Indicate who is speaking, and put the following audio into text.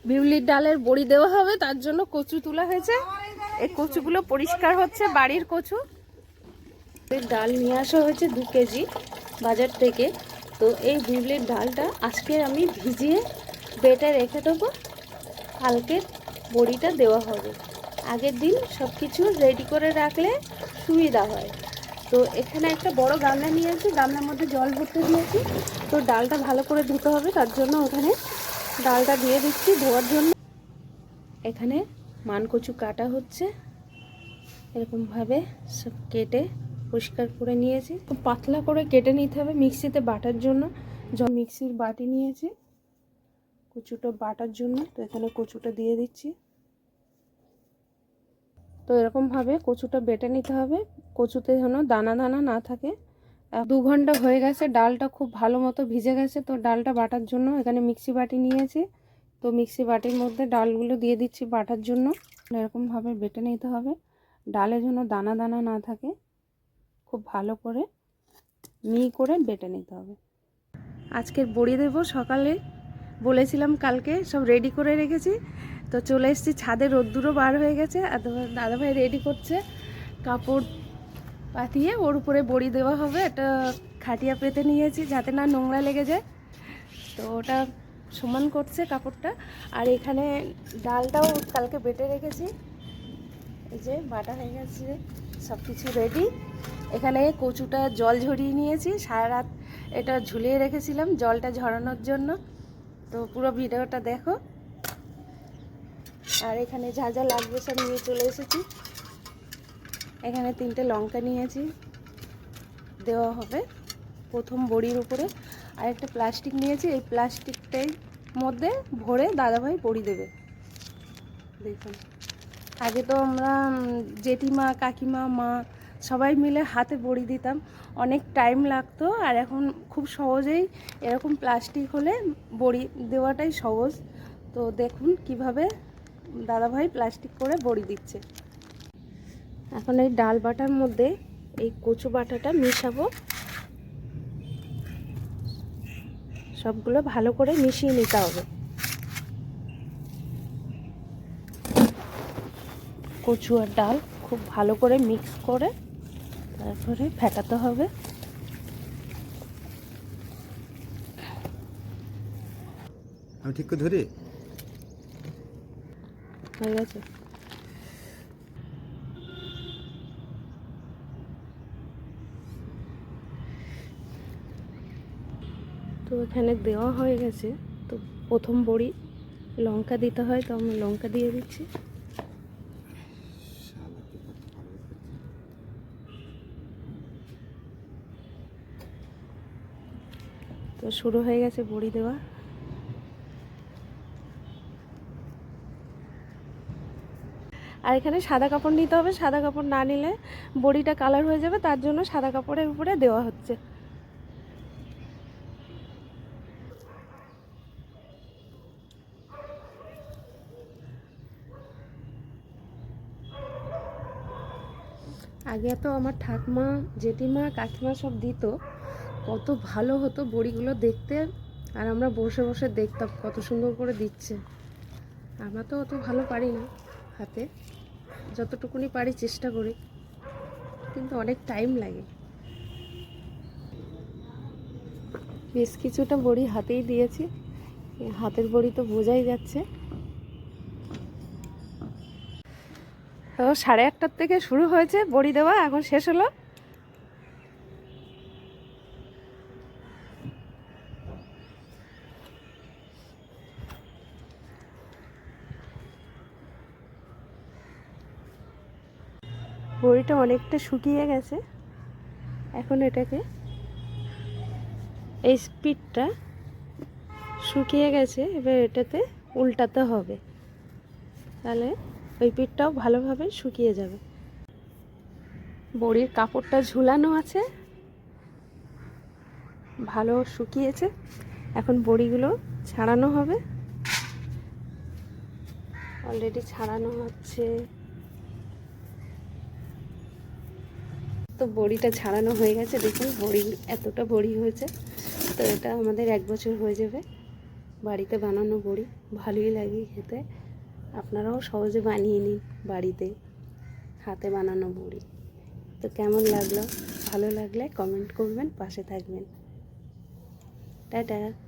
Speaker 1: বিউলির ডালের বড়ি দেওয়া হবে, তার জন্য কচু তোলা হয়েছে। এই কচুগুলো পরিষ্কার হচ্ছে, বাড়ির কচু। ডাল নিয়ে আসা হয়েছে 2 কেজি বাজার থেকে। তো এই বিউলির ডালটা আজকে আমি ভিজিয়ে বেটে রেখে দেবো, কালকে বড়িটা দেওয়া হবে। আগের দিন সব কিছু রেডি করে রাখলে সুবিধা হয়। তো এখানে একটা বড় গামলা নিয়েছি, গামলার মধ্যে জল ভরতে দিয়েছি। তো ডালটা ভালো করে ধুতে হবে, তার জন্য ওখানে ডালটা দিয়ে দিচ্ছি ধোয়ার জন্য। এখানে মানকচু কাটা হচ্ছে, এরকমভাবে সব কেটে পরিষ্কার করে নিয়েছি। খুব পাতলা করে কেটে নিতে হবে মিক্সিতে বাটার জন্য। মিক্সির বাটি নিয়েছি কচুটা বাটার জন্য। তো এখানে কচুটা দিয়ে দিচ্ছি। তো এরকমভাবে কচুটা বেটে নিতে হবে, কচুতে যেন দানা দানা না থাকে। 2 ঘন্টা হয়ে গেছে, ডালটা খুব ভালো মতো ভিজে গেছে। তো ডালটা বাটার জন্য এখানে মিক্সি বাটি নিয়েছি। তো মিক্সি বাটির মধ্যে ডালগুলো দিয়ে দিচ্ছি বাটার জন্য। এরকমভাবে বেটে নিতে হবে, ডালে যেন দানা দানা না থাকে। খুব ভালো করে মিহি করে বেটে নিতে হবে। আজকের বড়ি দেব সকালে, বলেছিলাম কালকে, সব রেডি করে রেখেছি। তো চলে এসেছি ছাদে, রোদ্দুরও বার হয়ে গেছে। আর দাদাভাই রেডি করছে, কাপড় পাতিয়ে ওর উপরে বড়ি দেওয়া হবে। এটা খাটিয়া পেতে নিয়েছি যাতে না নোংরা লেগে যায়। তো ওটা সমান করছে কাপড়টা। আর এখানে ডালটাও কালকে বেটে রেখেছি, এই যে বাটা হয়ে গেছে, সব কিছু রেডি। এখানে কচুটা জল ঝরিয়ে নিয়েছি, সারা রাত এটা ঝুলিয়ে রেখেছিলাম জলটা ঝরানোর জন্য। তো পুরো ভিডিওটা দেখো। আর এখানে যা যা লাগবে সব নিয়ে চলে এসেছি। এখানে 3টে লঙ্কা নিয়েছি, দেওয়া হবে প্রথম বড়ির উপরে। আর একটা প্লাস্টিক নিয়েছি, এই প্লাস্টিকটাই মধ্যে ভরে দাদাভাই বড়ি দেবে। দেখুন, আগে তো আমরা জেঠিমা, কাকিমা, মা সবাই মিলে হাতে বড়ি দিতাম, অনেক টাইম লাগতো। আর এখন খুব সহজেই এরকম প্লাস্টিক হলে বড়ি দেওয়াটাই সহজ। তো দেখুন কিভাবে দাদাভাই প্লাস্টিক করে বড়ি দিচ্ছে। এখন এই ডাল বাটার মধ্যে এই কচু বাটাটা মিশাবো, সবগুলো ভালো করে মিশিয়ে নিতে হবে। কচু আর ডাল খুব ভালো করে মিক্স করে তারপরে ফেটাতে হবে।
Speaker 2: আমি ঠিক করে ধরি,
Speaker 1: হয়ে গেছে। তো এখানে দেওয়া হয়ে গেছে। তো প্রথম বড়ি লঙ্কা দিতে হয়, তো আমি লঙ্কা দিয়ে দিচ্ছি। তো শুরু হয়ে গেছে বড়ি দেওয়া। আর এখানে সাদা কাপড় নিতে হবে, সাদা কাপড় না নিলে বড়িটা কালার হয়ে যাবে, তার জন্য সাদা কাপড়ের উপরে দেওয়া হচ্ছে। আগে তো আমার ঠাকুমা, জেঠিমা, কাকিমা সব দিত, কত ভালো হতো বড়িগুলো দেখতে। আর আমরা বসে বসে দেখতাম কত সুন্দর করে দিচ্ছে। আমরা তো অত ভালো পারি না হাতে, যতটুকুনি পারি চেষ্টা করি, কিন্তু অনেক টাইম লাগে। বেশ কিছুটা বড়ি হাতেই দিয়েছি, হাতের বড়ি তো বোঝাই যাচ্ছে। তো 8:30 থেকে শুরু হয়েছে বড়ি দেওয়া, এখন শেষ হলো। বড়িটা অনেকটা শুকিয়ে গেছে। এখন এটাকে, এই স্পিডটা শুকিয়ে গেছে, এবার এটাতে উল্টাতে হবে, তাহলে ওই পিঠটাও ভালোভাবে শুকিয়ে যাবে। বড়ির কাপড়টা ঝুলানো আছে, ভালো শুকিয়েছে। এখন বড়িগুলো ছাড়ানো হবে, অলরেডি ছাড়ানো হচ্ছে। তো বড়িটা ছাড়ানো হয়ে গেছে, দেখুন বড়ি এতটা বড়ি হয়েছে। তো এটা আমাদের 1 বছর হয়ে যাবে। বাড়িতে বানানো বড়ি ভালোই লাগে খেতে। আপনারাও সহজে বানিয়ে নিন বাড়িতে হাতে বানানো বড়ি। তো কেমন লাগলো? ভালো লাগলে কমেন্ট করবেন, পাশে থাকবেন। টাটা।